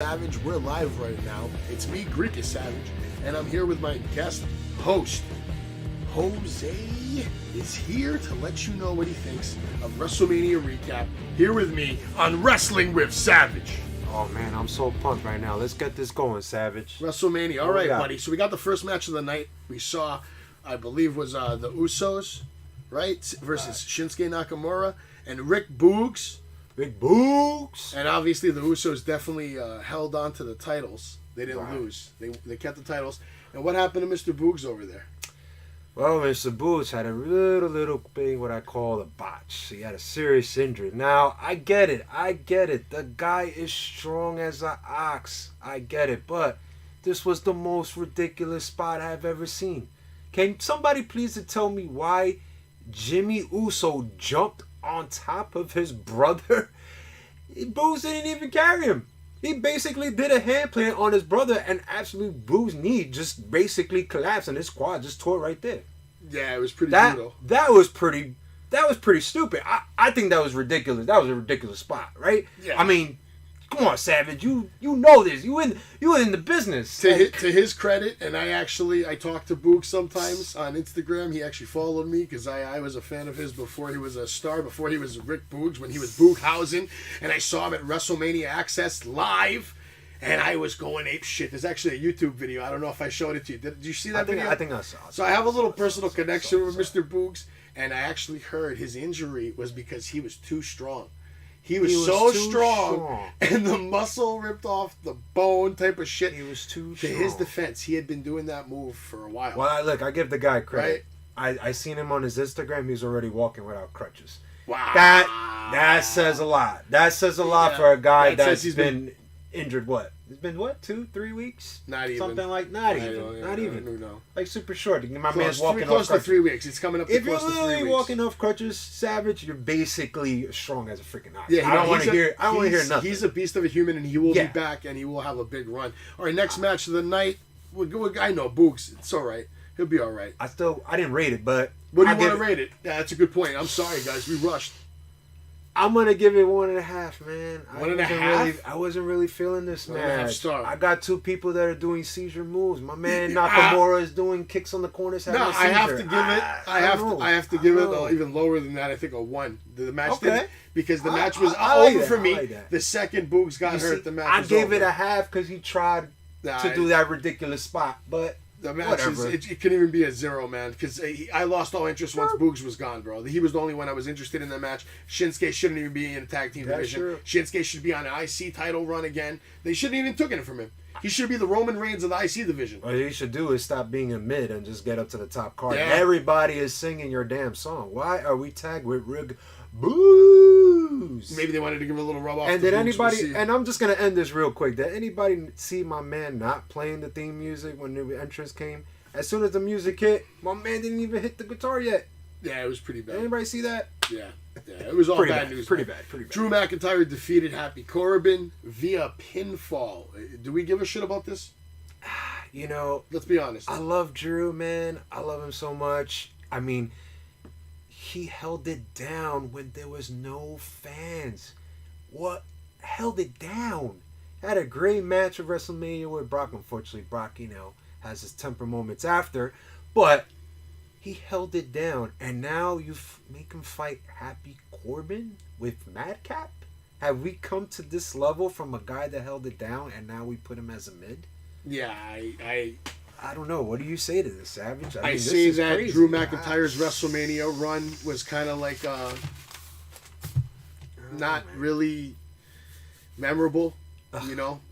Savage. We're live right now. It's me, Greek is Savage, and I'm here with my guest host. Jose is here to let you know what he thinks of WrestleMania recap here with me on Wrestling with Savage. Oh man, I'm so pumped right now. Let's get this going, Savage. WrestleMania. All right, buddy. So we got the first match of the night. We saw, I believe, was the Usos, right? Versus Shinsuke Nakamura and Rick Boogs. Big Boogs. And obviously the Usos definitely held on to the titles. They didn't lose. They kept the titles. And what happened to Mr. Boogs over there? Well, Mr. Boogs had a little thing, what I call a botch. He had a serious injury. Now, I get it. The guy is strong as an ox. I get it. But this was the most ridiculous spot I've ever seen. Can somebody please tell me why Jimmy Uso jumped on top of his brother? Boogs didn't even carry him. He basically did a hand plant on his brother, and absolute Boogs' knee just basically collapsed, and his quad just tore right there. Yeah, it was pretty brutal. That was pretty stupid. I think that was ridiculous. That was a ridiculous spot, right? Yeah. I mean, come on, Savage. You know this. You in the business. To his credit, and I talk to Boogs sometimes on Instagram. He actually followed me because I was a fan of his before he was a star, before he was Rick Boogs, when he was Booghausen, and I saw him at WrestleMania Access live, and I was going ape shit. There's actually a YouTube video. I don't know if I showed it to you. Did you see that video? I think I saw it. So I have a little personal connection with Mr. Boogs, and I actually heard his injury was because he was too strong. He was so strong, and the muscle ripped off the bone type of shit. He was too strong. To his defense, he had been doing that move for a while. Well, I give the guy credit. Right? I seen him on his Instagram. He's already walking without crutches. Wow. That says a lot. That says a lot for a guy that's been injured. What? It's been 2-3 weeks? Not even. Something like not even. Who knows? Like super short. My man's walking off close crutches. to 3 weeks. It's coming up to if close to 3 weeks. If you're literally walking off crutches, Savage, you're basically strong as a freaking ox. Yeah, I don't want to hear nothing. He's a beast of a human, and he will be back, and he will have a big run. All right, next match of the night. I know Boogs. It's all right. He'll be all right. I didn't rate it, but what do you want to rate it? Yeah, that's a good point. I'm sorry, guys. We rushed. I'm gonna give it 1.5, man. 1.5? I wasn't really feeling this match. 1.5 star. I got two people that are doing seizure moves. My man Nakamura is doing kicks on the corners. No, I have to give it. I have to give it even lower than that. I think a 1. The match did, because the match was over for me. The second Boogs got hurt, the match. I gave it a half because he tried to do that ridiculous spot, but. The match it couldn't even be a 0, man, because I lost all interest once Boogs was gone, bro. He was the only one I was interested in that match. Shinsuke shouldn't even be in a tag team division. True. Shinsuke should be on an IC title run again. They shouldn't even taken it from him. He should be the Roman Reigns of the IC division. What he should do is stop being a mid and just get up to the top card. Yeah. Everybody is singing your damn song. Why are we tagged with Rig Booze? Maybe they wanted to give a little rub off. And did anybody? And I'm just gonna end this real quick. Did anybody see my man not playing the theme music when the entrance came? As soon as the music hit, my man didn't even hit the guitar yet. Yeah, it was pretty bad. Anybody see that? Yeah, it was all bad news. Pretty bad. Drew McIntyre defeated Happy Corbin via pinfall. Do we give a shit about this? You know, let's be honest. I love Drew, man. I love him so much. I mean, he held it down when there was no fans. What held it down? Had a great match at WrestleMania with Brock. Unfortunately, Brock, has his temper moments after, but he held it down, and now you make him fight Happy Corbin with Madcap? Have we come to this level from a guy that held it down, and now we put him as a mid? Yeah, I don't know. What do you say to this, Savage? I say that crazy. Drew McIntyre's WrestleMania run was kind of like not really memorable.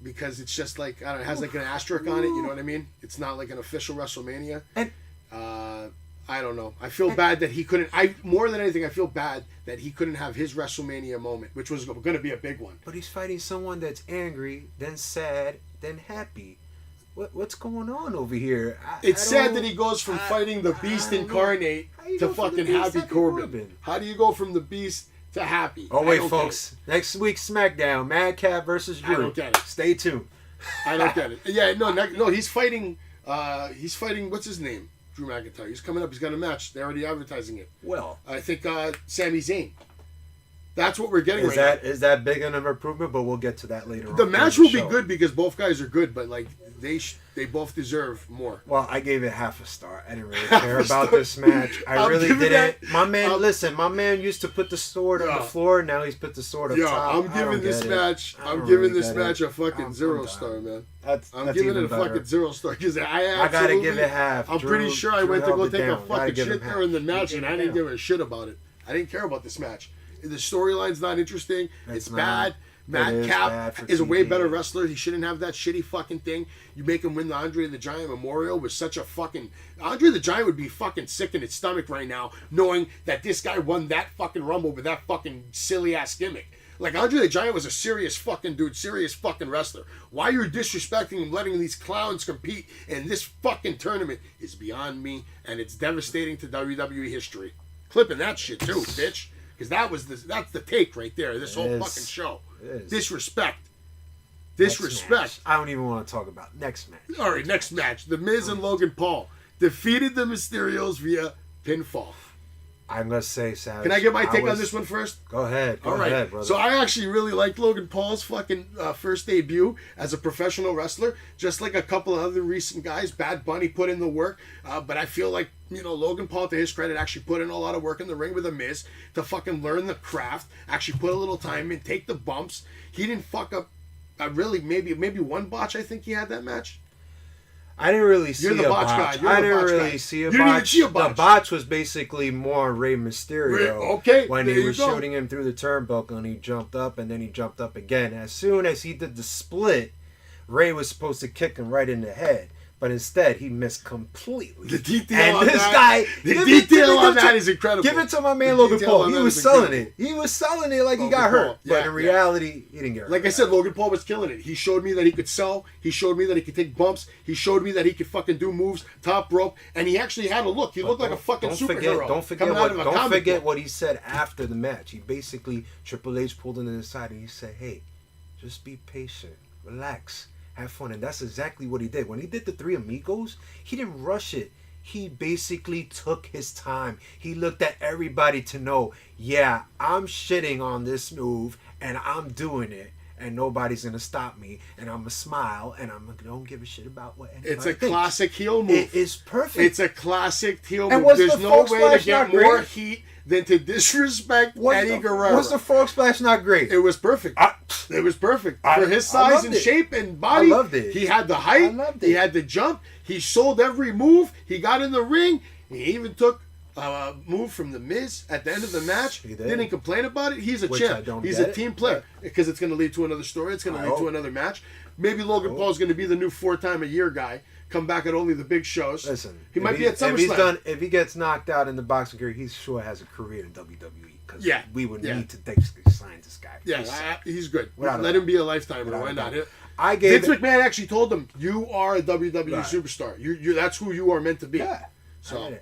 Because it's just like, I don't know, it has like an asterisk on it, you know what I mean? It's not like an official WrestleMania. And I don't know. I feel bad that he couldn't, more than anything, I feel bad that he couldn't have his WrestleMania moment, which was going to be a big one. But he's fighting someone that's angry, then sad, then happy. What's going on over here? It's sad that he goes from fighting the Beast Incarnate to fucking Happy Corbin. How do you go from the Beast to Happy? Oh wait, folks! Next week's SmackDown, Madcap versus Drew. I don't get it. Stay tuned. I don't get it. Yeah, no. He's fighting. What's his name? Drew McIntyre. He's coming up. He's got a match. They're already advertising it. Well, I think Sami Zayn. That's what we're getting Is right that is that big enough improvement? But we'll get to that later on. The match will be show. good because both guys are good, but like they both deserve more. Well, I gave it half a star. I didn't really Half care a about star. this match. I I'm really giving didn't. that- My man, listen. My man used to put the sword on the floor. Now he's put the sword up Yo, top. I'm I don't giving this get it. match. I I'm don't giving really this get match it. a fucking I'm 0 done. star, man. That's I'm giving it even a better. fucking 0 star because I gotta give it half. I'm pretty sure I Drew went to held go it take a down. Gotta fucking give him shit half. during the He match, gave and it I didn't down. give a shit about it. I didn't care about this match. The storyline's not interesting. It's bad. Matt is Cap bad for is a way TV. better wrestler. He shouldn't have that shitty fucking thing. You make him win the Andre the Giant Memorial with such a fucking... Andre the Giant would be fucking sick in his stomach right now knowing that this guy won that fucking Rumble with that fucking silly-ass gimmick. Like, Andre the Giant was a serious fucking dude, serious fucking wrestler. Why you're disrespecting him, letting these clowns compete in this fucking tournament is beyond me, and it's devastating to WWE history. Clipping that shit too, bitch. Because that's the take right there, this whole fucking show. Disrespect. Disrespect. I don't even want to talk about next match. All right, next match. The Miz and Logan Paul defeated the Mysterios via pinfall. I'm gonna say, Savage. Can I get my take on this one first? Go ahead. Go All right. ahead, brother. So I actually really liked Logan Paul's fucking first debut as a professional wrestler. Just like a couple of other recent guys, Bad Bunny put in the work. But I feel like, Logan Paul, to his credit, actually put in a lot of work in the ring with The Miz to fucking learn the craft. Actually put a little time in, take the bumps. He didn't fuck up. Really, maybe one botch. I think he had that match. I didn't really see You're the a botch botch. guy. You're I the didn't botch really guy. see a You didn't even botch. see a botch. The botch was basically more Rey Mysterio. Okay, when there he you was go. shooting him through the turnbuckle and he jumped up and then he jumped up again. As soon as he did the split, Rey was supposed to kick him right in the head. But instead, he missed completely. The detail and on this that, guy, the give detail it on to- that is incredible. Give it to my man The Logan detail Paul. on He that was is selling incredible. it. He was selling it like he Logan got Paul. hurt. Yeah, But in yeah. reality, he didn't get hurt. Like I said, Logan Paul was killing it. He showed me that he could sell. He showed me that he could take bumps. He showed me that he could fucking do moves, top rope, and he actually had a look. He looked like a fucking superhero. Don't forget coming out of a don't comic forget book. what he said after the match. He basically, Triple H pulled him to the side and he said, "Hey, just be patient, relax, have fun." And that's exactly what he did. When he did the Three Amigos, he didn't rush it. He basically took his time. He looked at everybody to know, yeah, I'm shitting on this move and I'm doing it. And nobody's gonna stop me, and I'm gonna smile, and don't give a shit about what anybody It's a thinks. classic heel move. It is perfect. It's a classic heel And move. was There's the no Frog way to Splash get not more great? heat than to disrespect Eddie Guerrero. Was the Frog Splash not great? It was perfect. It was perfect. For his I size loved and it. shape and body, I loved it. he had the height. I loved He it. had the jump. He sold every move. He got in the ring. He even took a move from The Miz at the end of the match. He did. Didn't complain about it. He's a Which I champ. don't He's get a it. team player because it's going to lead to another story. It's going to I lead to hope. another match. Maybe Logan Paul's going to be the new 4-time-a-year guy. Come back at only the big shows. Listen, he might be at If SummerSlam. if he gets knocked out in the boxing career, he sure has a career in WWE. Because Yeah, we would yeah. need to basically sign this guy. Yeah, he's good. Without a Let doubt. him be a lifetimer. Without Why a not? doubt. I gave Vince McMahon actually told him, "You are a WWE Right. superstar. You that's who you are meant to be." Yeah. So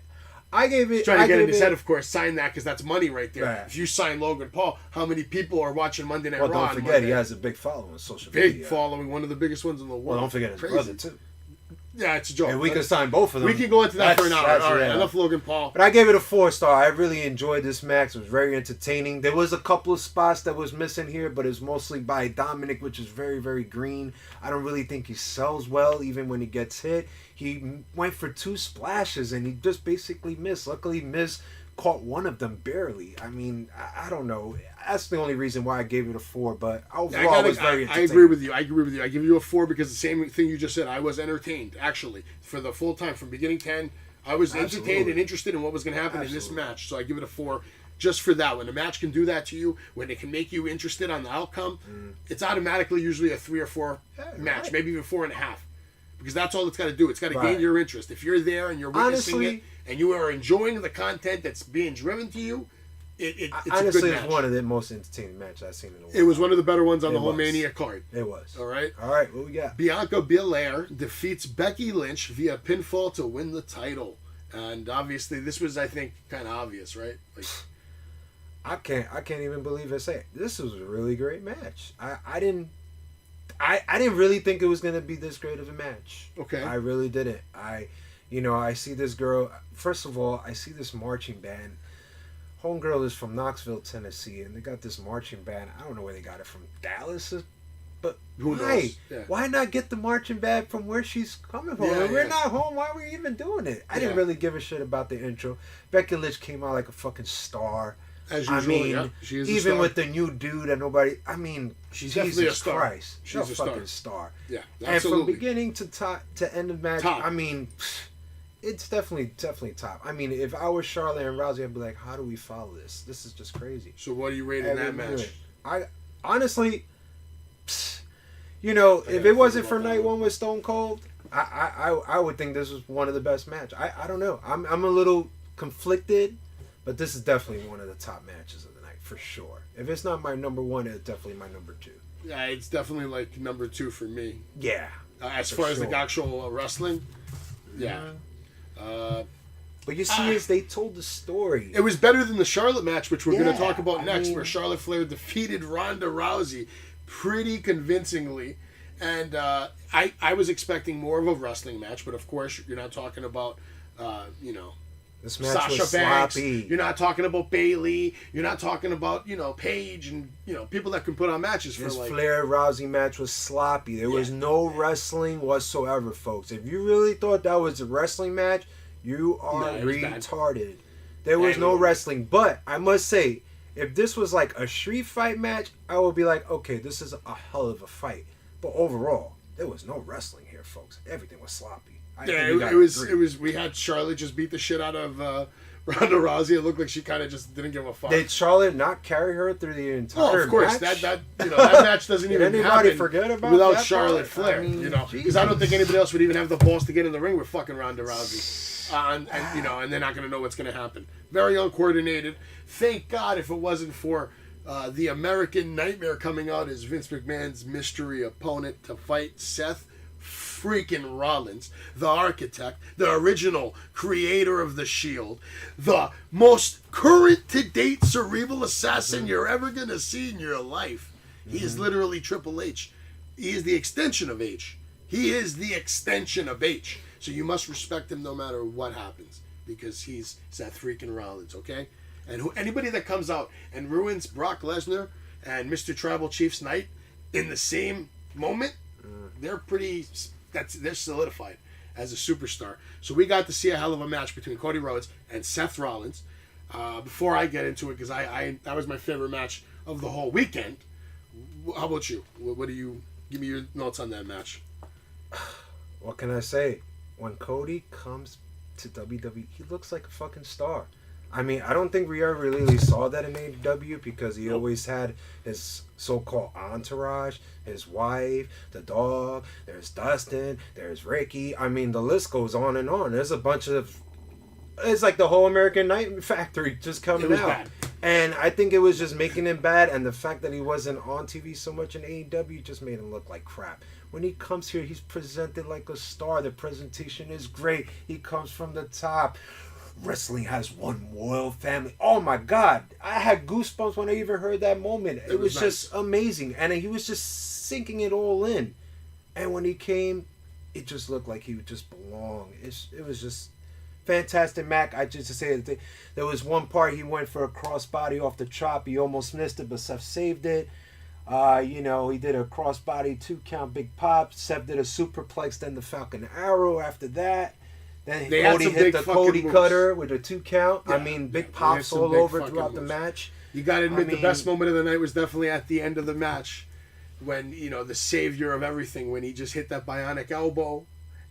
I gave it. he's trying to I get in gave his it- head, of course. Sign that because that's money right there. Right. If you sign Logan Paul, how many people are watching Monday Night Well, Raw? don't on forget Monday? he has a big following on social big media. following, one of the biggest ones in the world. Well, don't forget his Crazy. brother too. Yeah, it's a joke. And we can sign both of them. We can go into that for an hour. That's All right, yeah. enough Logan Paul. But I gave it a 4-star. I really enjoyed this match. It was very entertaining. There was a couple of spots that was missing here, but it's mostly by Dominic, which is very, very green. I don't really think he sells well, even when he gets hit. He went for 2 splashes, and he just basically missed. Luckily, Miz caught one of them barely. I mean, I don't know. That's the only reason why I gave it a 4, but overall it was very I entertaining. agree with you. I give you a 4 because the same thing you just said. I was entertained, actually, for the full time. From beginning to end, I was entertained Absolutely. and interested in what was going to happen in this Absolutely. match. So I give it a 4 just for that. When a match can do that to you, when it can make you interested on the outcome, it's automatically usually a 3 or 4 match, right. maybe even 4.5. Because that's all it's got to do. It's got to Right. gain your interest. If you're there and you're witnessing Honestly- it and you are enjoying the content that's being driven to you, it's Honestly, a good it's match. one of the most entertaining matches I've seen in a while. It was one of the better ones on the It whole was. Mania card. It was. All right. All right, what we got? Bianca Belair defeats Becky Lynch via pinfall to win the title. And obviously, this was, I think, kind of obvious, right? Like, I can't even believe I say it. This was a really great match. I didn't really think it was gonna be this great of a match. okay. I really didn't. I see this girl. First of all, I see this marching band. homegirl is from Knoxville, Tennessee, and they got this marching band. I don't know where they got it from, Dallas, but Who why? knows? Yeah. Why not get the marching band from where she's coming from? Yeah, We're yeah. not home. Why are we even doing it? I didn't really give a shit about the intro. Becky Lynch came out like a fucking star. As usual, I mean, yeah. She is a even star. with the new dude and nobody. I mean, She's Jesus definitely a star. Christ, She's a a star. fucking star. Yeah, And absolutely. from beginning to end of match, Top. I mean, it's definitely top. I mean, if I was Charlotte and Rousey, I'd be like, how do we follow this? This is just crazy. So what are you rating that match? I honestly, you know, if gotta it wasn't think for about night that one with Stone Cold, I would think this was one of the best matches. I don't know. I'm a little conflicted, but this is definitely one of the top matches of the night for sure. If it's not my number one, it's definitely my number two. Yeah, it's definitely like number 2 for me. Yeah. As For far as sure. the actual wrestling, yeah. But you see, as they told the story, It was better than the Charlotte match, which we're going Yeah, to talk about I next, mean- where Charlotte Flair defeated Ronda Rousey pretty convincingly. And I was expecting more of a wrestling match, but of course, you're not talking about, this match Sasha was Banks. sloppy. You're not talking about Bailey. You're not talking about, Paige and, people that can put on matches for This like... Flair Rousey match was sloppy. There was no wrestling whatsoever, folks. If you really thought that was a wrestling match, you are it was bad. retarded. There was no Anyway. wrestling. But I must say, if this was like a street fight match, I would be like, okay, this is a hell of a fight. But overall, there was no wrestling here, folks. Everything was sloppy. I Yeah, think we got it was. three. It was. We had Charlotte just beat the shit out of Ronda Rousey. It looked like she kind of just didn't give a fuck. Did Charlotte not carry her through the entire Oh, of course, match? that match doesn't Did even anybody happen forget about without that Charlotte part? Flair. I mean, Because I don't think anybody else would even have the balls to get in the ring with fucking Ronda Rousey, and they're not going to know what's going to happen. Very uncoordinated. Thank God if it wasn't for the American Nightmare coming out as Vince McMahon's mystery opponent to fight Seth freaking Rollins, the architect, the original creator of the Shield, the most current to date cerebral assassin you're ever going to see in your life. He is literally Triple H. He is the extension of H. He is the extension of H. So you must respect him no matter what happens, because he's Seth freaking Rollins, okay? And anybody that comes out and ruins Brock Lesnar and Mr. Tribal Chief's night in the same moment, they're solidified as a superstar. So we got to see a hell of a match between Cody Rhodes and Seth Rollins. Before I get into it, because I that was my favorite match of the whole weekend. How about you? What do you give me your notes on that match? What can I say? When Cody comes to WWE, he looks like a fucking star. I mean, I don't think we ever really saw that in AEW, because he always had his so-called entourage, his wife, the dog, there's Dustin, there's Ricky. I mean, the list goes on and on. There's a bunch of... It's like the whole American Night Factory just coming It was out. bad. And I think it was just making him bad, and the fact that he wasn't on TV so much in AEW just made him look like crap. When he comes here, he's presented like a star. The presentation is great. He comes from the top. Wrestling has one royal family. Oh my God. I had goosebumps when I even heard that moment. It was nice. just amazing. And he was just sinking it all in. And when he came, it just looked like he would just belong. It was just fantastic, Mac. I just to say that there was one part he went for a crossbody off the chop. He almost missed it, but Seth saved it. He did a crossbody 2 count, big pop. Seth did a superplex, then the Falcon Arrow after that. Then They had Cody some hit big the fucking Cody moves. Cutter with a 2 count. Yeah, I mean, big yeah, they pops had some all big over fucking throughout the moves. match. You got to admit, I the best mean- moment of the night was definitely at the end of the match, when the savior of everything, when he just hit that bionic elbow,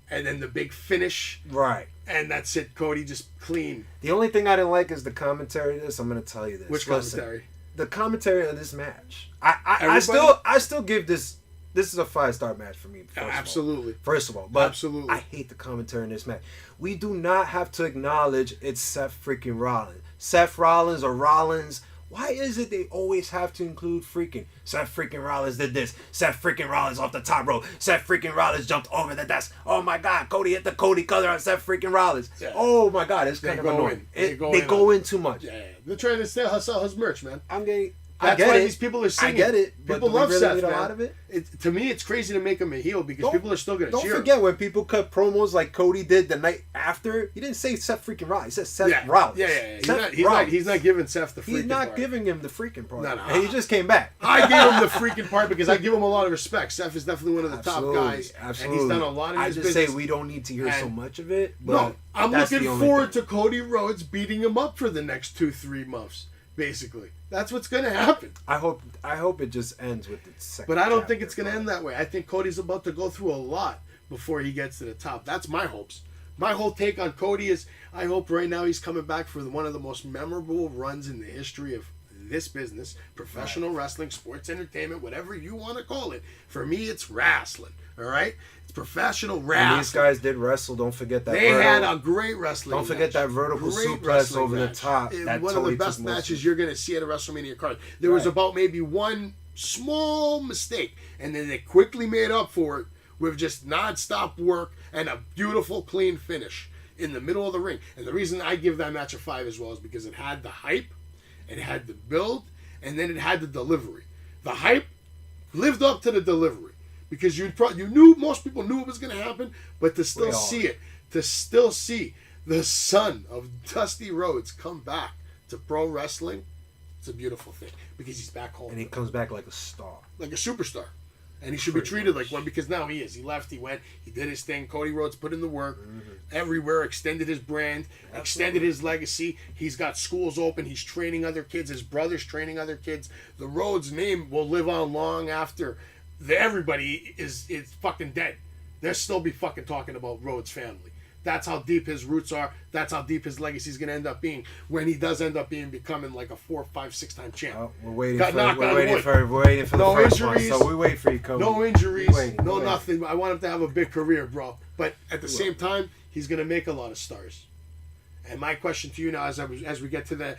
and then the big finish, Right. and that's it. Cody just clean. The only thing I didn't like is the commentary of this. I'm going to tell you this. Which Listen, commentary? the commentary of this match. I Everybody? still give this is a 5-star match for me. Absolutely. First of all, but Absolutely. I hate the commentary in this match. We do not have to acknowledge it's Seth freaking Rollins. Seth Rollins or Rollins. Why is it they always have to include freaking? Seth freaking Rollins did this. Seth freaking Rollins off the top rope. Seth freaking Rollins jumped over the desk. Oh my God, Cody hit the Cody Cutter on Seth freaking Rollins. Yeah. Oh my God, it's They kind of go annoying. in. They They go go in in too much. Yeah, they're trying to sell his merch, man. I'm getting. That's why these people are singing. I get it. But people love really Seth, need a man. lot of it? To me, it's crazy to make him a heel because people are still going to cheer. Don't forget when people cut promos like Cody did the night after. He didn't say Seth freaking Rollins. He said Seth Rollins. Yeah. He's not giving Seth the freaking part. He's not giving him the freaking part. No. And he just came back. I gave him the freaking part because I give him a lot of respect. Seth is definitely one of the top guys. Absolutely. And he's done a lot of his business. I just say we don't need to hear so much of it. But no, I'm looking forward to Cody Rhodes beating him up for the next 2-3 months. Basically, that's what's going to happen. I hope it just ends with the second. But I don't think it's going to end that way. I think Cody's about to go through a lot before he gets to the top. That's my hopes. My whole take on Cody is I hope right now he's coming back for one of the most memorable runs in the history of this business, professional wrestling, sports entertainment, whatever you want to call it. For me, it's wrestling. All right, it's professional wrestling. And these guys did wrestle. Don't forget that. They had a great wrestling. Don't forget that vertical suplex over the top. One of the best matches you're going to see at a WrestleMania card. There was about maybe one small mistake, and then they quickly made up for it with just nonstop work and a beautiful, clean finish in the middle of the ring. And the reason I give that match a 5 as well is because it had the hype, it had the build, and then it had the delivery. The hype lived up to the delivery. Because you knew, most people knew it was going to happen, but to still see the son of Dusty Rhodes come back to pro wrestling, it's a beautiful thing. Because he's back home. And he comes back like a star. Like a superstar. And he should be treated like one because now he is. He left, he went, he did his thing. Cody Rhodes put in the work everywhere, extended his brand, extended his legacy. He's got schools open. He's training other kids. His brother's training other kids. The Rhodes name will live on long after everybody is fucking dead. They'll still be fucking talking about Rhodes' family. That's how deep his roots are. That's how deep his legacy is going to end up being when he does end up becoming like a 4, 5, 6-time champ. We're waiting for the first injuries, one, so we wait for you, Cody. No injuries, nothing. I want him to have a big career, bro. But at the same time, he's going to make a lot of stars. And my question to you now, as we get to the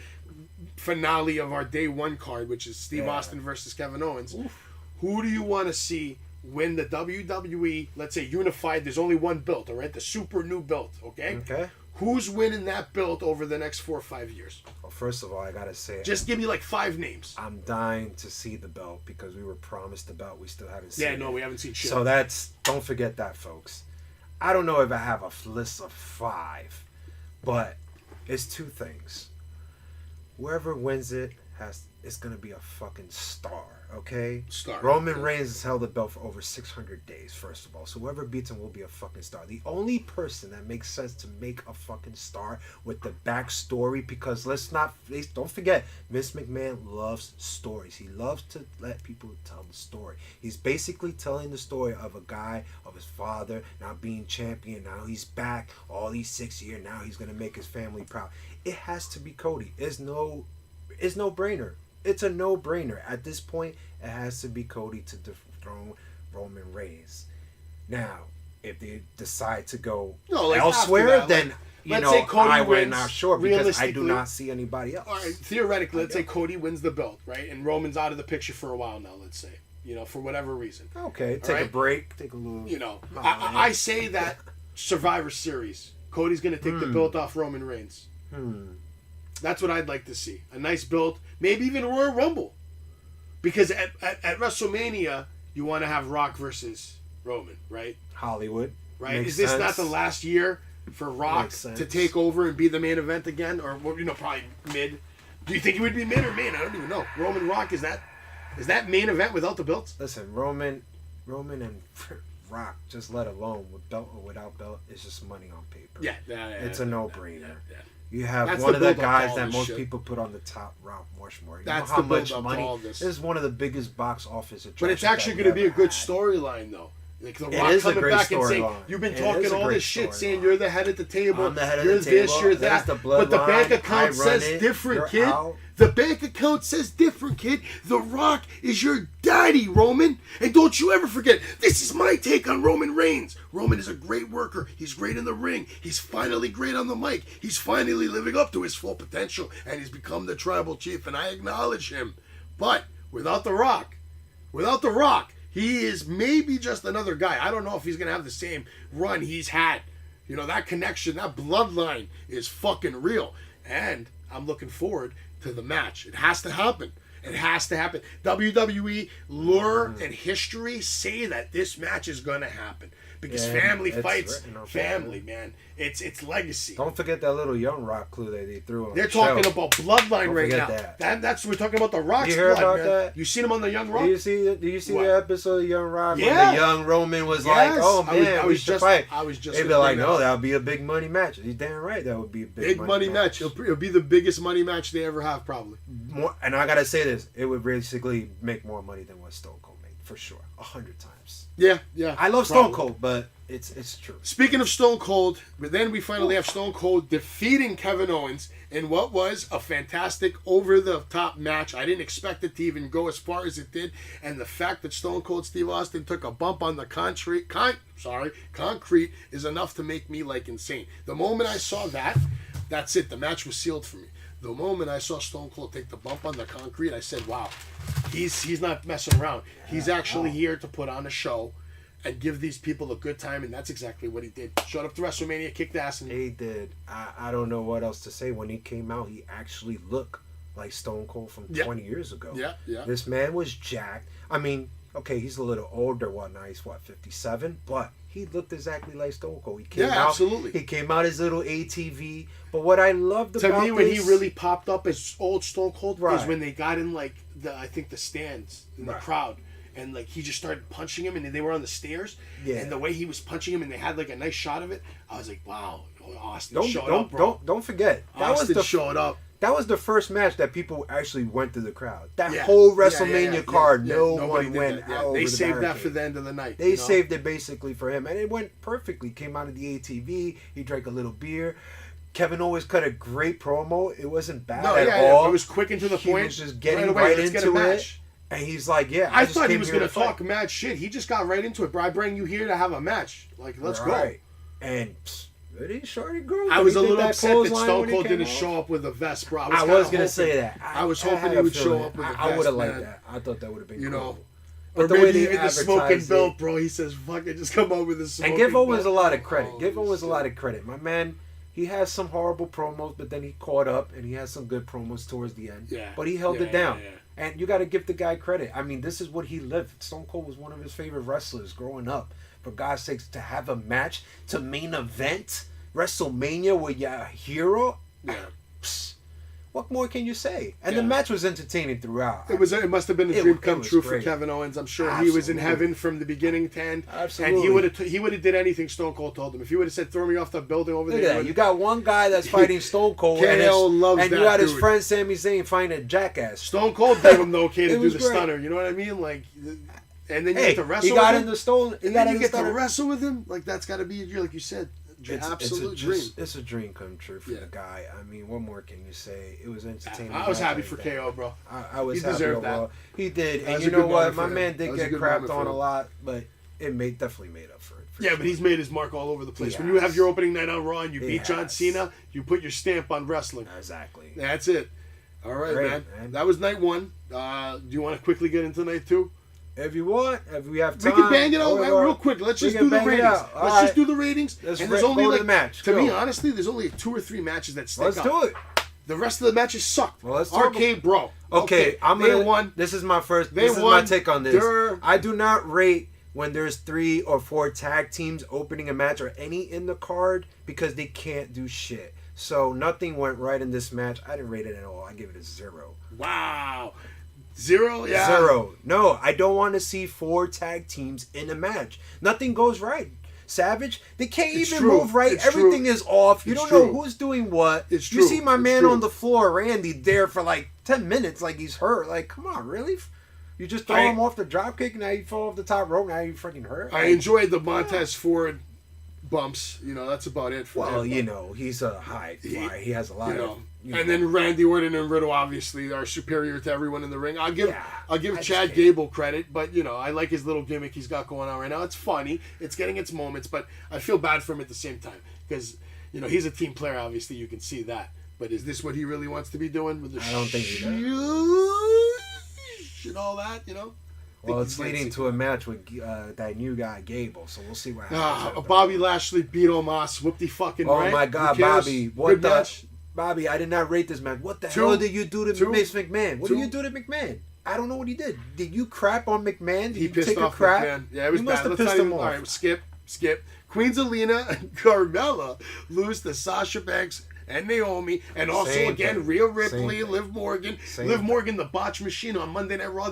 finale of our day 1 card, which is Steve Austin versus Kevin Owens. Oof. Who do you want to see win the WWE, let's say, unified? There's only one belt, all right? The super new belt, okay? Okay. Who's winning that belt over the next 4 or 5 years? Well, first of all, I got to say... Just give me like 5 names. I'm dying to see the belt because we were promised the belt. We still haven't seen it. Yeah, no, we haven't seen shit. So don't forget that, folks. I don't know if I have a list of 5, but it's 2 things. Whoever wins it's going to be a fucking star. Okay? Star. Roman Reigns has held the belt for over 600 days, first of all. So whoever beats him will be a fucking star. The only person that makes sense to make a fucking star with the backstory, because don't forget, Vince McMahon loves stories. He loves to let people tell the story. He's basically telling the story of a guy, of his father, now being champion. Now he's back all these 6 years. Now he's going to make his family proud. It has to be Cody. It's no brainer. It's a no-brainer. At this point, it has to be Cody to dethrone Roman Reigns. Now, if they decide to go elsewhere, then we're not sure because I do not see anybody else. All right, theoretically, let's say Cody wins the belt, right? And Roman's out of the picture for a while now, let's say. For whatever reason. Okay, take a break, take a little... I say that Survivor Series, Cody's going to take the belt off Roman Reigns. That's what I'd like to see. A nice build. Maybe even a Royal Rumble. Because at WrestleMania, you want to have Rock versus Roman, right? Hollywood. Right? Is this not the last year for Rock to take over and be the main event again? Or, probably mid. Do you think it would be mid or main? I don't even know. Roman Rock, is that main event without the belts? Listen, Roman and Rock, just let alone with belt or without belt, it's just money on paper. Yeah. It's a no-brainer. Yeah. You have one of the guys that most people put on the top Rock Rushmore. That's how much money. This is one of the biggest box office attractions. But it's actually going to be a good storyline, though. Like the Rock coming back and saying, "You've been talking all this shit, saying you're the head of the table. I'm the head of you're the table. This, you're that." But the bank account says different, kid. The bank account says different, kid. The Rock is your daddy, Roman. And don't you ever forget, this is my take on Roman Reigns. Roman is a great worker. He's great in the ring. He's finally great on the mic. He's finally living up to his full potential. And he's become the tribal chief. And I acknowledge him. But without The Rock, he is maybe just another guy. I don't know if he's going to have the same run he's had. That connection, that bloodline is fucking real. And I'm looking forward to the match. It has to happen. It has to happen. WWE lore and history say that this match is going to happen. Because family fights, family, man. It's legacy. Don't forget that little Young Rock clue that they threw on. They're talking about bloodline right now. That's we're talking about the Rock's you heard blood, about man. that? You seen him on the Young Rock? Do you see the episode of Young Rock Yeah. when the young Roman was like, "Oh man, we should fight." I was just. They'd be like, "No, that would be a big money match." You're damn right, that would be a big money match. It'll be the biggest money match they ever have, probably. More, and I gotta say this: it would basically make more money than what Stone Cold made, for sure, 100 times. Yeah. I love Stone Cold, but it's true. Speaking of Stone Cold, but then we finally have Stone Cold defeating Kevin Owens in what was a fantastic over-the-top match. I didn't expect it to even go as far as it did, and the fact that Stone Cold Steve Austin took a bump on the concrete is enough to make me like insane. The moment I saw that, that's it. The match was sealed for me. The moment I saw Stone Cold take the bump on the concrete, I said, "Wow, he's not messing around. He's actually here to put on a show and give these people a good time," and that's exactly what he did. Showed up to WrestleMania, kicked ass, and he did. I don't know what else to say. When he came out, he actually looked like Stone Cold from 20 years ago. Yeah. This man was jacked. I mean, okay, he's a little older. Now he's 57, but he looked exactly like Stone Cold. He came out, absolutely. He came out his little ATV. But what I loved about to me, when he really popped up as old Stone Cold Right. was when they got in like the stands in the crowd. And like he just started punching him, and they were on the stairs. Yeah. And the way he was punching him, and they had like a nice shot of it. I was like, "Wow, Austin showed up, bro." Don't forget Austin showed up. That was the first match that people actually went through the crowd. That whole WrestleMania card, no one went out. They over saved the that for the end of the night. They saved it basically for him, and it went perfectly. Came out of the ATV. He drank a little beer. Kevin always cut a great promo. It wasn't bad at all. It was quick and to the point. He was just getting right into it. And he's like, I thought he was going to talk mad shit. He just got right into it, bro. I bring you here to have a match. Like, let's go. And it is shorty girl. I was a little upset that Stone Cold didn't show up with a vest, bro. I was going to say that. I was hoping he would show up with a vest. I would have liked that. I thought that would have been cool. Or maybe even the smoking belt, bro. He says, "Fuck it, just come up with a smoking belt." And give Owens a lot of credit. Give Owens a lot of credit. My man, he has some horrible promos, but then he caught up, and he has some good promos towards the end. Yeah. But he held it down. And you got to give the guy credit. I mean, this is what he lived. Stone Cold was one of his favorite wrestlers growing up. For God's sakes, to have a match, to main event WrestleMania with your hero. Yeah. What more can you say? And the match was entertaining throughout. It must have been a dream come true for Kevin Owens. I'm sure he was in heaven from the beginning to end. Absolutely. And he would have did anything Stone Cold told him. If he would have said, "Throw me off the building over there." You got one guy that's fighting Stone Cold, and you got his friend Sami Zayn fighting a jackass. Stone Cold gave him the okay to do the stunner. You know what I mean? Like, and then you get to wrestle. He got in the stone. And then you get to wrestle with him. Like, that's got to be, like you said, absolute dream. It's a dream come true for the guy. I mean, what more can you say? It was entertaining. I was happy for KO, bro. I was happy deserved overall. That. He did, and you know what? My man did get crapped on a lot, but it definitely made up for it. Yeah, but he's made his mark all over the place. When you have your opening night on Raw and you beat John Cena, you put your stamp on wrestling. Exactly. That's it. All right, man. That was night one. Do you want to quickly get into night two? If you want, if we have time. We can bang it out real quick. Let's just do the ratings. Let's just do the ratings. Let's and there's only like, the match. To me, honestly, there's only 2 or 3 matches that stick Let's do it. The rest of the matches sucked. Well, let's Arcade Bro. Okay, this is my first. This is my take on this. I do not rate when there's 3 or 4 tag teams opening a match or any in the card because they can't do shit. So nothing went right in this match. I didn't rate it at all. I give it a 0. Wow. 0? Yeah. 0. No, I don't want to see 4 tag teams in a match. Nothing goes right. Savage, they can't even move right. Everything is off. You don't know who's doing what. You see my man on the floor, Randy, there for like 10 minutes like he's hurt. Like, come on, really? You just throw him off the dropkick, now you fall off the top rope, now you freaking hurt? I enjoyed the Montez Ford bumps. You know, that's about it for him. Well, you know, he's a high flyer. He has a lot of... And then Randy Orton and Riddle obviously are superior to everyone in the ring. I'll give Chad Gable credit, but I like his little gimmick he's got going on right now. It's funny, it's getting its moments, but I feel bad for him at the same time because he's a team player. Obviously, you can see that. But is this what he really wants to be doing with the? I don't think he does. And all that, Well, it's leading to a match with that new guy, Gable, so we'll see what happens. Bobby Lashley beat Omos. Whoop-de-fucking right. Oh, my God, Bobby. What the... match. Bobby, I did not rate this match. What the Two. hell did you do to Vince McMahon? What Two. did you do to McMahon? I don't know what he did. Did you crap on McMahon? Did He you pissed take off a crap? McMahon. Yeah, it was you bad. must have Let's pissed not him even, off. all right, skip. Queen Zelina and Carmella lose to Sasha Banks and Naomi, and also Same again thing. Rhea Same Ripley, thing. Liv Morgan. Same Liv thing. Morgan, the botch machine on Monday Night Raw.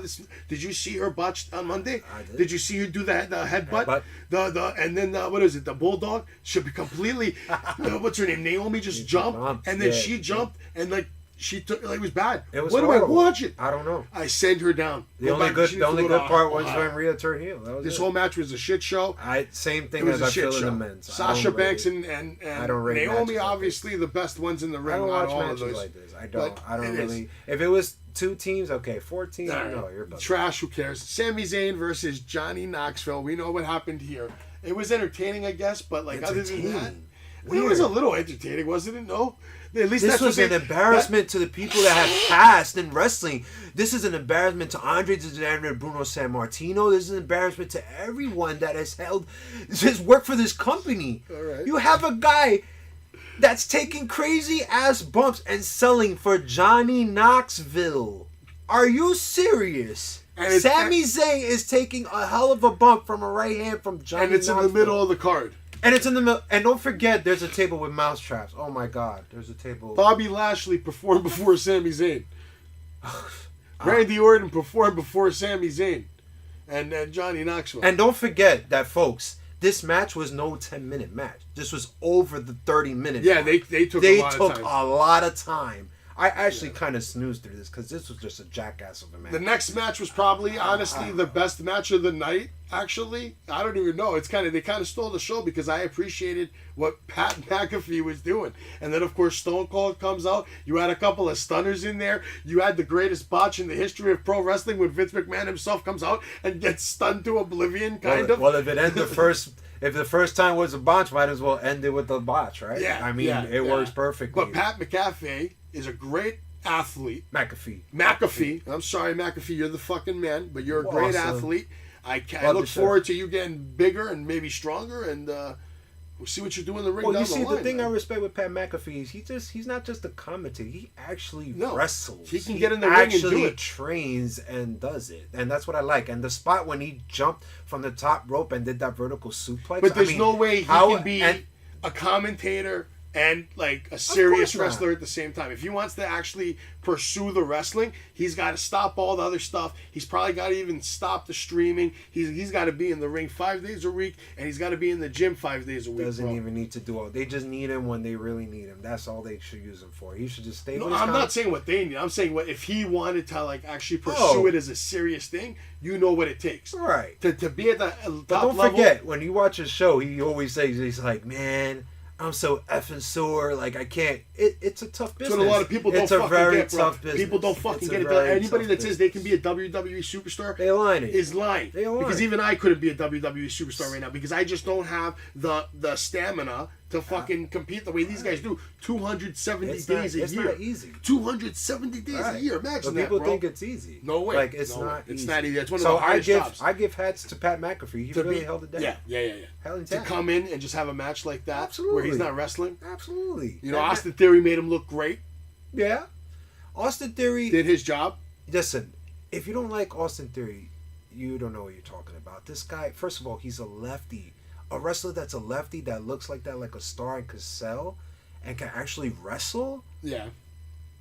Did you see her botched on Monday? I did. Did you see her do the headbutt? Headbutt. The and then what is it? The bulldog should be completely. What's her name? Naomi just jumped, and then Yeah. she jumped, and like she took like it was bad. It was What horrible. do I watch it? I don't know. I send her down. The Go only back, good, she the only needs to good go part to- was when Rhea turned heel. That was This it. whole match was a shit show. Same It thing was as a I shit feel in show. the men's. I Sasha don't rate Banks it. and I don't rate Naomi, matches like obviously the best ones in the ring. I don't out watch of all of matches those. like this. I don't. But I don't it really. is. If it was 2 teams, okay. 4 teams, All right. no, you're bugging. Trash. Who cares? Sami Zayn versus Johnny Knoxville. We know what happened here. It was entertaining, I guess, but like other than that, Entertaining. it was a little entertaining, wasn't it? No. At least This that's was what an embarrassment to the people that have passed in wrestling. This is an embarrassment to Andre the Giant and Bruno Sammartino. This is an embarrassment to everyone that has worked for this company. All right. You have a guy that's taking crazy ass bumps and selling for Johnny Knoxville. Are you serious? And it's- Sami Zayn is taking a hell of a bump from a right hand from Johnny and it's in Knoxville. the middle of the card. And it's in the middle. And don't forget, there's a table with mouse traps. Oh my God, there's a table. Bobby Lashley performed before Sami Zayn. Randy Orton performed before Sami Zayn, and Johnny Knoxville. And don't forget that, folks, this match was no 10-minute match. This was over the 30-minute. yeah, they took a lot of time. I actually kind of snoozed through this because this was just a jackass of a match. The next match was probably, honestly, the best match of the night. Actually, I don't even know. They kind of stole the show because I appreciated what Pat McAfee was doing, and then of course Stone Cold comes out. You had a couple of stunners in there. You had the greatest botch in the history of pro wrestling when Vince McMahon himself comes out and gets stunned to oblivion, kind of. Well, if it ended if the first time was a botch, might as well end it with the botch, right? Yeah, I mean, it works perfectly. But Pat McAfee is a great athlete. McAfee. I'm sorry, McAfee, you're the fucking man, but you're a great Awesome. athlete. I Love look the show. forward to you getting bigger and maybe stronger, and we'll see what you do in the ring Well, down you see, the line. the thing I man. respect with Pat McAfee is he's not just a commentator. He actually No. wrestles. He can get in the ring and do actually it. trains and does it, and that's what I like. And the spot when he jumped from the top rope and did that vertical suplex. But there's I mean, no way he how- can be and- a commentator and like a serious course not. wrestler at the same time. If he wants to actually pursue the wrestling, he's got to stop all the other stuff. He's probably got to even stop the streaming. He's got to be in the ring 5 days a week, and he's got to be in the gym 5 days a week. doesn't bro. even need to do all. They just need him when they really need him. That's all they should use him for. He should just stay. No, with his I'm not saying what they need. I'm saying what if he wanted to like actually pursue it as a serious thing. You know what it takes, right. To be at the top But don't level. forget, when you watch his show, he always says, he's like, man, I'm so effing sore. Like, I can't. It's a tough business. That's what a lot of people don't It's a fucking very get, bro. tough business. People don't fucking It's a get it. very Anybody tough that says they can be a WWE superstar They lying. is lying. They are Because lying. even I couldn't be a WWE superstar right now because I just don't have the stamina to fucking compete the way these guys do. 270 It's days a it's year. not easy. 270 days a Right. year. Imagine But that, people bro. think it's easy. No way. Like, it's No way. not It's easy. not easy. It's one of so the hardest jobs. I give hats to Pat McAfee. He To really be- held it down. Yeah. Hell in To town. come in and just have a match like that where he's Absolutely. not wrestling. Absolutely. You know, And Austin Theory made him look great. Yeah. Austin Theory. Did his job. Listen, if you don't like Austin Theory, you don't know what you're talking about. This guy, first of all, he's a lefty. A wrestler that's a lefty that looks like that, like a star and could sell and can actually wrestle. Yeah.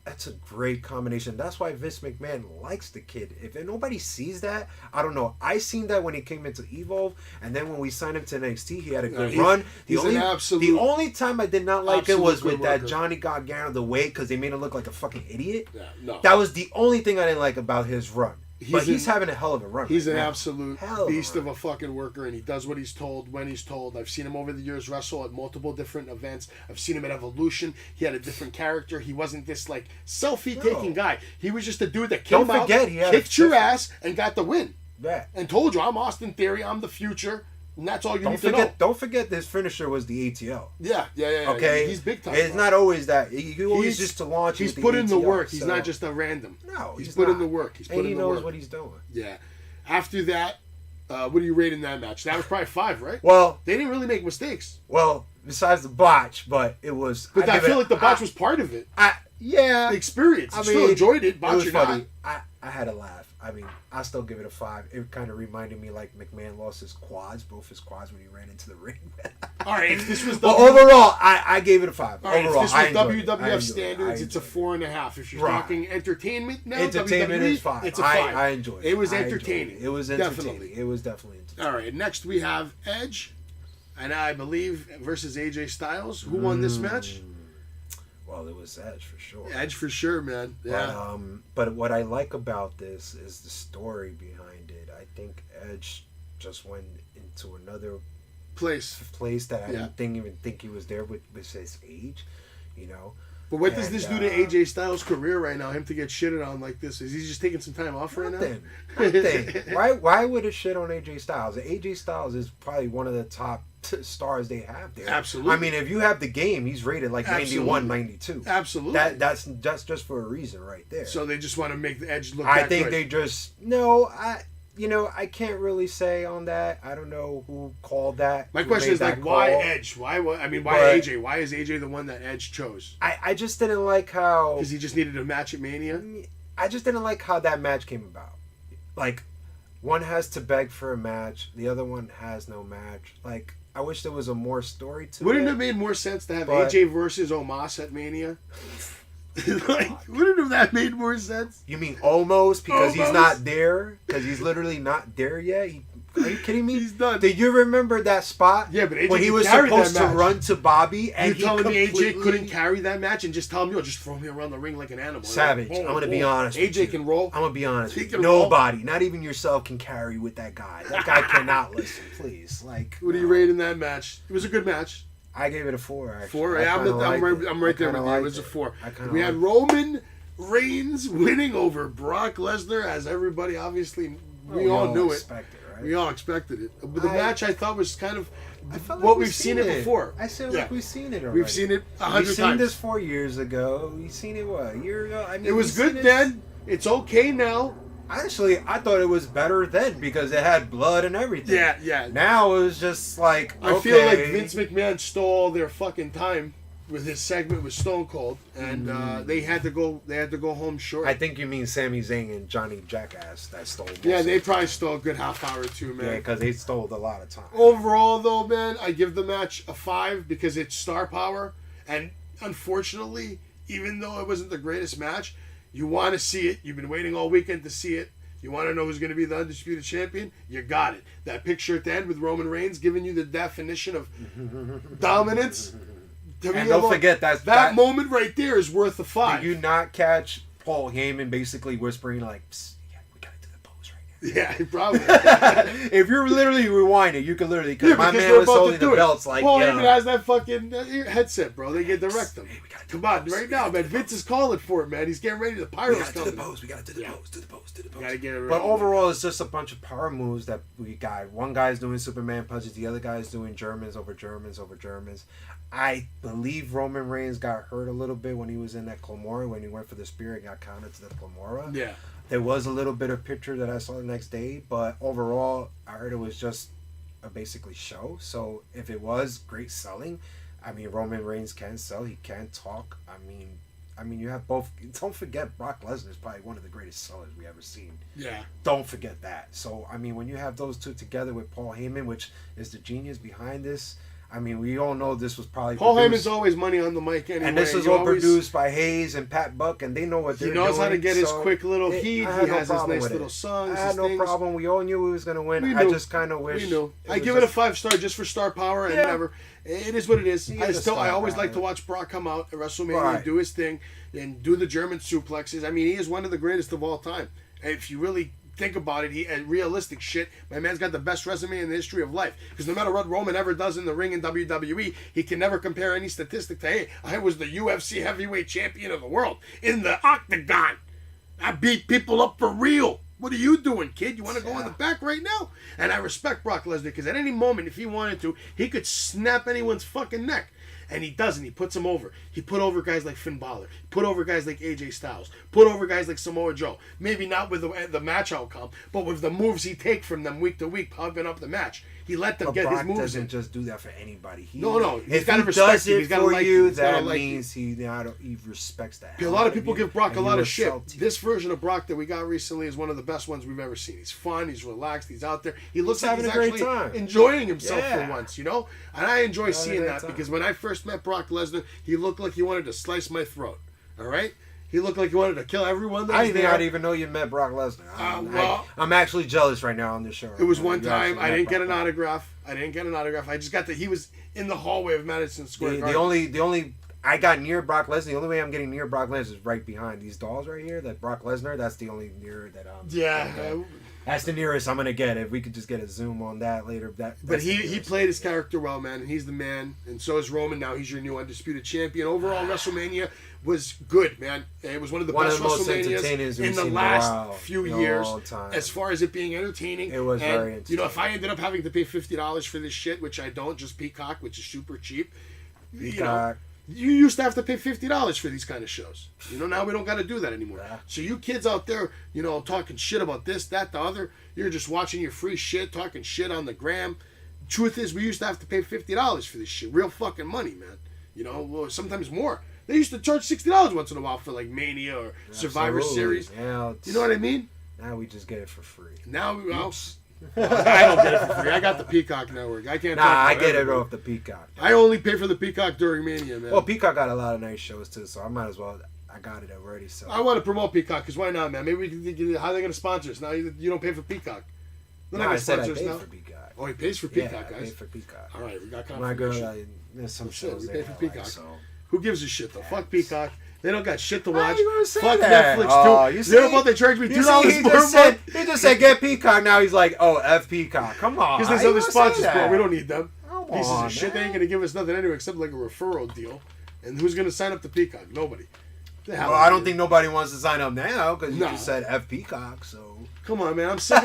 That's a great combination. That's why Vince McMahon likes the kid. If nobody sees that, I don't know. I seen that when he came into Evolve, and then when we signed him to NXT, he had a good he's- run. he's an absolute- the only time I did not like it absolute was good with that worker. Johnny Gargano the weight because they made him look like a fucking idiot. Yeah. No. That was the only thing I didn't like about his run. But he's an- having a hell of a run. He's right an now. absolute Hell beast of of a fucking worker, and he does what he's told when he's told. I've seen him over the years wrestle at multiple different events. I've seen him at Evolution. He had a different character. He wasn't this like selfie-taking guy. He was just a dude that came Don't out, forget, he had kicked your different- ass, and got the win. Yeah. And told you, I'm Austin Theory. I'm the future, and that's all you Don't need to know. forget. Don't forget his finisher was the ATL. Yeah. Okay, He's big time. It's bro. not always that. He always He's- just to launch. He's with the put in the ATL, work. He's so- not just a random. No, he's he's put in not. the work. He's put And in he the knows work. what he's doing. Yeah. After that, what do you rate in that match? That was probably 5, right? Well, They didn't really make mistakes. well, besides the botch, but it was. But I feel like the botch was part of it. Yeah. The experience. I still enjoyed it. Botch was funny. I had a laugh. I mean, I still give it a 5. It kind of reminded me like McMahon lost his quads, both his quads when he ran into the ring. All right, if this was overall, I gave it a 5. All right, overall, if this was WWF standards, it's a 4.5. If you're talking entertainment now, entertainment WWE, is 5. It's a 5. I enjoyed it. It was entertaining. It was entertaining. It was definitely entertaining. All right, next we have Edge, and I believe versus AJ Styles. Who won this match? Well, it was Edge for sure. Edge for sure, man. Yeah. But what I like about this is the story behind it. I think Edge just went into another place that I didn't even think he was there with his age, you know. But what does this do to AJ Styles' career right now? Him to get shitted on like this? Is he just taking some time off right now? Nothing. Why would it shit on AJ Styles? AJ Styles is probably one of the top stars they have there. Absolutely. I mean, if you have the game, he's rated like 91, 92. Absolutely. That's just for a reason right there. So they just want to make the Edge look I think they just... No, I can't really say on that. I don't know who called that. My question is like, why Edge? Why AJ? Why is AJ the one that Edge chose? I just didn't like how... Because he just needed a match at Mania? I just didn't like how that match came about. Like, one has to beg for a match. The other one has no match. Like, I wish there was a more story to it. Wouldn't it have made more sense to have AJ versus Omos at Mania? Wouldn't that made more sense? You mean almost because he's not there? Because he's literally not there yet? Are you kidding me? He's done. Do you remember that spot? Yeah, but AJ when he was supposed to run to Bobby and you're telling me AJ couldn't carry that match and just tell him, just throw me around the ring like an animal. Savage. Like, I'm going to be honest. AJ can roll. I'm going to be honest. Nobody, not even yourself, can carry with that guy. That guy cannot listen. Please, what are you rating that match? It was a good match. I gave it a 4. Actually. 4. Yeah, I'm right there with you. It was a 4. We had Roman Reigns winning over Brock Lesnar, as everybody obviously we all knew it. Right? We all expected it. But the match I thought was kind of what we've seen it before. I said we've seen it already. We've seen it 100 times. We've seen this 4 years ago. We've seen it a year ago. I mean, it was good then. It's okay now. Actually, I thought it was better then because it had blood and everything. Yeah. Now it was just like, I feel like Vince McMahon stole their fucking time with his segment with Stone Cold, and they had to go home short. I think you mean Sami Zayn and Johnny Jackass that stole. Yeah, they probably stole a good half hour too, man. Yeah, because they stole a lot of time. Overall, though, man, I give the match a 5 because it's star power, and unfortunately, even though it wasn't the greatest match, you want to see it. You've been waiting all weekend to see it. You want to know who's going to be the Undisputed Champion? You got it. That picture at the end with Roman Reigns giving you the definition of dominance. And don't forget that moment right there is worth a 5. Did you not catch Paul Heyman basically whispering like, "Psst, yeah, we got to do the pose right now"? Yeah, probably. If you're literally rewinding, you can literally. Because my man was holding the belts like. Paul Heyman has that fucking headset, bro. They can direct them. Hey, come on, right now, man. Vince is calling for it, man. He's getting ready. The Pyro's coming. We got to do the pose. Do the pose. Gotta get it right. But overall, it's just a bunch of power moves that we got. One guy's doing Superman punches. The other guy's doing Germans over Germans over Germans. I believe Roman Reigns got hurt a little bit when he was in that Claymore. When he went for the spear and got counted to the Claymore. Yeah. There was a little bit of picture that I saw the next day. But overall, I heard it was just a basically show. So if it was great selling, I mean, Roman Reigns can sell. He can talk. I mean, you have both. Don't forget, Brock Lesnar is probably one of the greatest sellers we ever seen. Yeah. Don't forget that. So, I mean, when you have those two together with Paul Heyman, which is the genius behind this, I mean, we all know this was probably Paul Heyman's always money on the mic anyway. And this was all produced by Hayes and Pat Buck, and they know what they're doing. He knows how to get his quick little heat. He has his nice little songs. I had no problem. We all knew he was going to win. I just kind of wish. We knew. I give it a 5-star just for star power and never. It is what it is. I always like to watch Brock come out at WrestleMania and do his thing and do the German suplexes. I mean, he is one of the greatest of all time. And if you really think about it, and realistic shit, my man's got the best resume in the history of life. Because no matter what Roman ever does in the ring in WWE, he can never compare any statistic to, hey, I was the UFC heavyweight champion of the world in the octagon. I beat people up for real. What are you doing, kid? You want to go in the back right now? And I respect Brock Lesnar because at any moment, if he wanted to, he could snap anyone's fucking neck. And he doesn't. He puts them over. He put over guys like Finn Balor. He put over guys like AJ Styles. Put over guys like Samoa Joe. Maybe not with the match outcome, but with the moves he takes from them week to week, pumping up the match. He let them get his moves doesn't in. just do that for anybody. No. If he does it for you, that means he respects that. A lot of people give Brock a lot of shit. salty. This version of Brock that we got recently is one of the best ones we've ever seen. He's fun. He's relaxed. He's out there. He looks like he's actually enjoying himself for once, you know? And I enjoy seeing that because when I first met Brock Lesnar, he looked like he wanted to slice my throat. All right? He looked like he wanted to kill everyone. I didn't even know you met Brock Lesnar. I'm actually jealous right now on this show. It was one time. I didn't get an autograph. I just got that he was in the hallway of Madison Square Garden. The only I got near Brock Lesnar. The only way I'm getting near Brock Lesnar is right behind these dolls right here. That Brock Lesnar. That's the only near that I'm. Yeah. That's the nearest I'm gonna get. If we could just get a zoom on that later. But he played his character well, man, and he's the man. And so is Roman. Now he's your new undisputed champion. Overall, WrestleMania was good, man. It was one of the best WrestleManias in the last few years. As far as it being entertaining, it was very entertaining. You know, if I ended up having to pay $50 for this shit, which I don't, just Peacock, which is super cheap. Peacock. You used to have to pay $50 for these kind of shows. You know, now we don't got to do that anymore. Yeah. So you kids out there, you know, talking shit about this, that, the other, you're just watching your free shit, talking shit on the gram. Truth is, we used to have to pay $50 for this shit. Real fucking money, man. You know, well, sometimes more. They used to charge $60 once in a while for like Mania or Survivor Series. Yeah, you know what I mean? Now we just get it for free. Now we I don't get it for free. I got the Peacock network. I can't. I get it off the Peacock. I only pay for the Peacock during Mania, man. Well, Peacock got a lot of nice shows too, so I might as well. I got it already. So I want to promote Peacock because why not, man? Maybe we can. How are they going to sponsor us? Now you don't pay for Peacock. No, I said I pay for Peacock. Oh, he pays for Peacock, guys. I pay for Peacock. All right, we got confirmation. My girl, there's some shows we pay for Peacock. Like, so. Who gives a shit though? Fuck Peacock. They don't got shit to watch. Fuck that? Netflix too. You know about they charge me $2 more a month? He just said get Peacock. Now he's like, oh, F Peacock. Come on. Because there's other sponsors, bro. We don't need them. Pieces of shit. They ain't gonna give us nothing anyway except like a referral deal. And who's gonna sign up to Peacock? Nobody. Well, I don't think nobody wants to sign up now because you just said F Peacock. So come on, man. I'm sick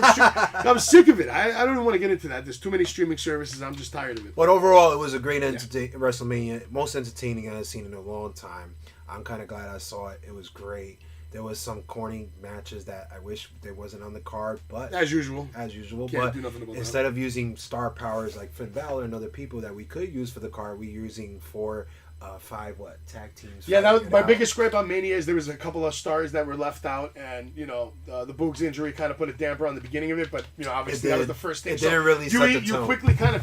of it. I don't even want to get into that. There's too many streaming services. I'm just tired of it. But overall, it was a great WrestleMania. Most entertaining I've seen in a long time. I'm kind of glad I saw it. It was great. There was some corny matches that I wish there wasn't on the card, but as usual. Can't but do nothing about instead that. Of using star powers like Finn Balor and other people that we could use for the card, we're using 5 tag teams. Yeah, that was my biggest gripe on Mania is there was a couple of stars that were left out, and you know the Boogs injury kind of put a damper on the beginning of it. But you know, obviously that was the first thing. It didn't really set the tone. You quickly kind of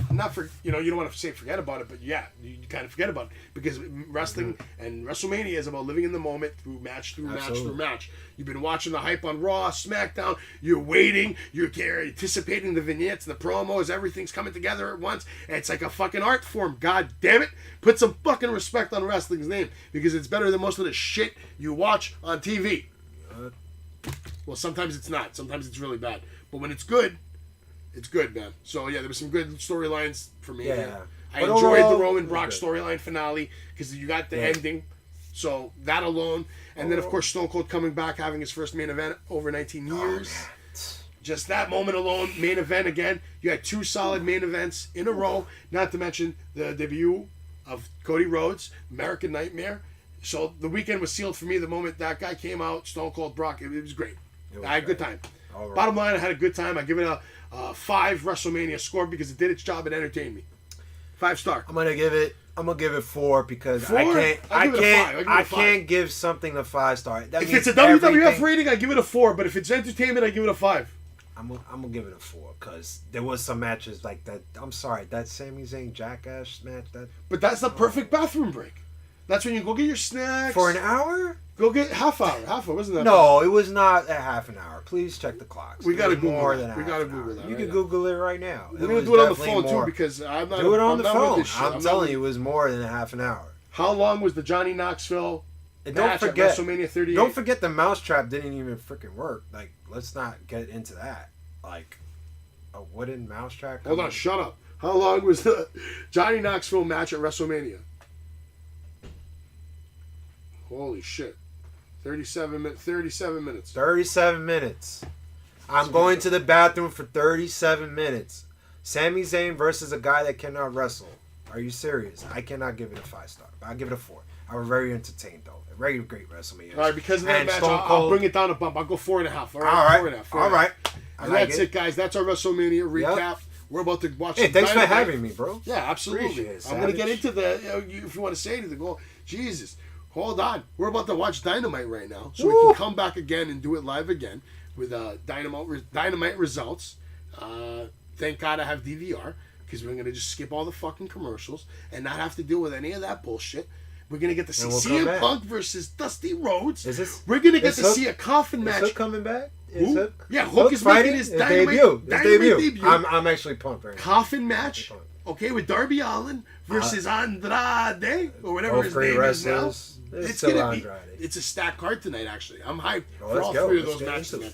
you don't want to say forget about it, but yeah, you kind of forget about it because wrestling and WrestleMania is about living in the moment through match through match through match. You've been watching the hype on Raw, SmackDown. You're waiting. You're anticipating the vignettes, the promos. Everything's coming together at once. And it's like a fucking art form. God damn it! Put some fucking respect on wrestling's name because it's better than most of the shit you watch on TV. Well, sometimes it's not. Sometimes it's really bad. But when it's good, man. So yeah, there were some good storylines for me. Yeah. I enjoyed the Roman Brock storyline finale because you got the ending. So that alone, and then of course Stone Cold coming back, having his first main event over 19 years. Just that moment alone, main event again. You had 2 solid main events in a row. Not to mention the debut of Cody Rhodes, American Nightmare. So the weekend was sealed for me the moment that guy came out, Stone Cold Brock. It was great. I had a good time. Right. Bottom line, I had a good time. I give it a 5 WrestleMania score because it did its job and entertained me. 5-star. I'm gonna give it 4 because I can't give something a 5-star. If it's a WWF rating, I give it a 4. But if it's entertainment, I give it a 5. I'm gonna give it a 4 because there was some matches like that. I'm sorry, that Sami Zayn Jackass match. But that's the perfect bathroom break. That's when you go get your snacks for an hour. Go get half hour, wasn't that? No, it was not a half an hour. Please check the clocks. We gotta Google more than we gotta Google that. You can Google it right now. We're gonna do it on the phone too because I'm not. Do it on the phone. I'm telling you, it was more than a half an hour. How long was the Johnny Knoxville? And don't forget WrestleMania 38. Don't forget the mousetrap didn't even freaking work. Like, let's not get into that. Like, a wooden mousetrap. Hold on, shut up. How long was the Johnny Knoxville match at WrestleMania? Holy shit. 37 minutes. 37 minutes. I'm going to the bathroom for 37 minutes. Sami Zayn versus a guy that cannot wrestle. Are you serious? I cannot give it a 5-star. I'll give it a 4. I was very entertained though. A very great WrestleMania. All right, because of that And match, Stone I'll Cold- bring it down a bump. I'll go 4.5. All right, All right. 4.5. All right. I And like that's it, guys. That's our WrestleMania recap. We're about to watch. Hey, some thanks for Dynamite. having me, bro. Yeah, absolutely. Appreciate it, I'm gonna get Savage. into the. If you want to say anything, go. Jesus, hold on. We're about to watch Dynamite right now, so we Woo! can come back again and do it live again with Dynamite results. Thank God I have DVR because we're gonna just skip all the fucking commercials and not have to deal with any of that bullshit. We're gonna get to see And we'll come CM back. Punk versus Dusty Rhodes. Is this? We're gonna get is to Hook- see a coffin Is match. Hook coming back? Is Who? Hook? Yeah, Hook is making fighting? his His Dynamite debut. I'm actually pumped right now. Coffin match. I'm pumped. Okay, with Darby Allin versus Andrade or whatever Both his great name is now. wrestlers. It's It's still gonna be. Andrade. It's a stacked card tonight. Actually, I'm hyped Oh, for let's all go. 3 of Let's those get matches. into Man. it.